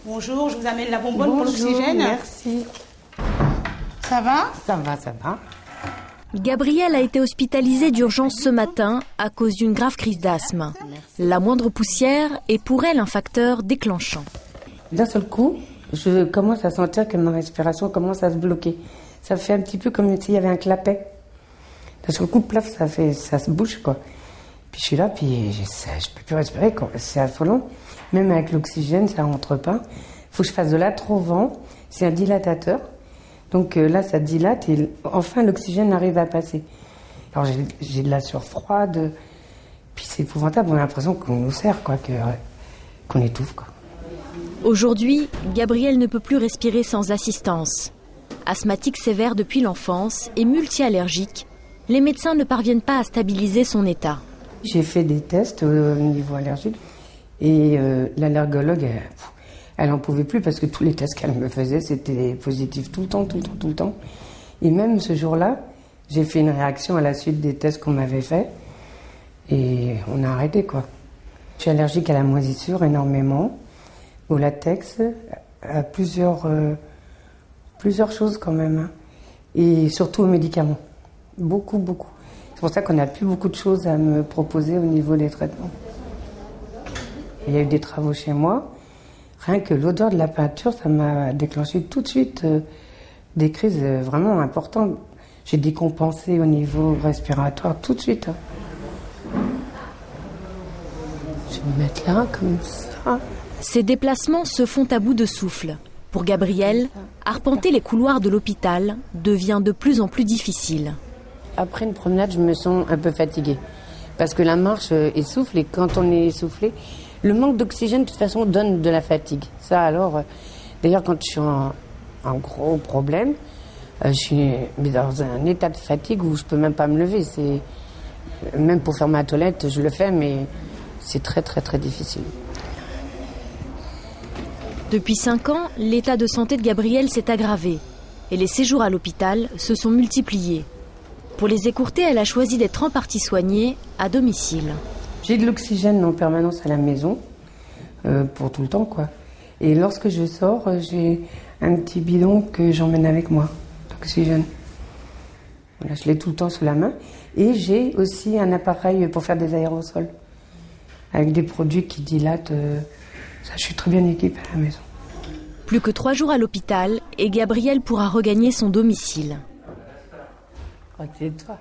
Bonjour, je vous amène la bonbonne pour l'oxygène. Merci. Ça va? Ça va, ça va. Gabrielle a été hospitalisée d'urgence ce matin à cause d'une grave crise d'asthme. La moindre poussière est pour elle un facteur déclenchant. D'un seul coup, je commence à sentir que ma respiration commence à se bloquer. Ça fait un petit peu comme s'il y avait un clapet. D'un seul coup, plaf, ça se bouge, quoi. Puis je suis là, puis je peux plus respirer, quoi. C'est affolant. Même avec l'oxygène, ça rentre pas. Faut que je fasse de l'atrovent. C'est un dilatateur. Donc là, ça dilate et enfin l'oxygène arrive à passer. Alors j'ai de la sueur froide. Puis c'est épouvantable. On a l'impression qu'on nous serre, quoi, qu'on étouffe, quoi. Aujourd'hui, Gabrielle ne peut plus respirer sans assistance. Asthmatique sévère depuis l'enfance et multi-allergique, les médecins ne parviennent pas à stabiliser son état. J'ai fait des tests au niveau allergique et l'allergologue, elle n'en pouvait plus parce que tous les tests qu'elle me faisait, c'était positif tout le temps. Et même ce jour-là, j'ai fait une réaction à la suite des tests qu'on m'avait fait et on a arrêté, quoi. Je suis allergique à la moisissure énormément, au latex, à plusieurs choses quand même, hein. Et surtout aux médicaments. Beaucoup. C'est pour ça qu'on n'a plus beaucoup de choses à me proposer au niveau des traitements. Il y a eu des travaux chez moi. Rien que l'odeur de la peinture, ça m'a déclenché tout de suite des crises vraiment importantes. J'ai décompensé au niveau respiratoire tout de suite. Je vais me mettre là, comme ça. Ces déplacements se font à bout de souffle. Pour Gabrielle, arpenter les couloirs de l'hôpital devient de plus en plus difficile. Après une promenade, je me sens un peu fatiguée. Parce que la marche essouffle et quand on est essoufflé, le manque d'oxygène, de toute façon, donne de la fatigue. Ça, alors, d'ailleurs, quand je suis en gros problème, je suis dans un état de fatigue où je peux même pas me lever. Même pour faire ma toilette, je le fais, mais c'est très difficile. Depuis 5 ans, l'état de santé de Gabrielle s'est aggravé et les séjours à l'hôpital se sont multipliés. Pour les écourter, elle a choisi d'être en partie soignée à domicile. J'ai de l'oxygène en permanence à la maison, pour tout le temps, quoi. Et lorsque je sors, j'ai un petit bidon que j'emmène avec moi, d'oxygène. Voilà, je l'ai tout le temps sous la main. Et j'ai aussi un appareil pour faire des aérosols, avec des produits qui dilatent. Ça, je suis très bien équipée à la maison. Plus que 3 jours à l'hôpital et Gabrielle pourra regagner son domicile. Oh, c'est toi.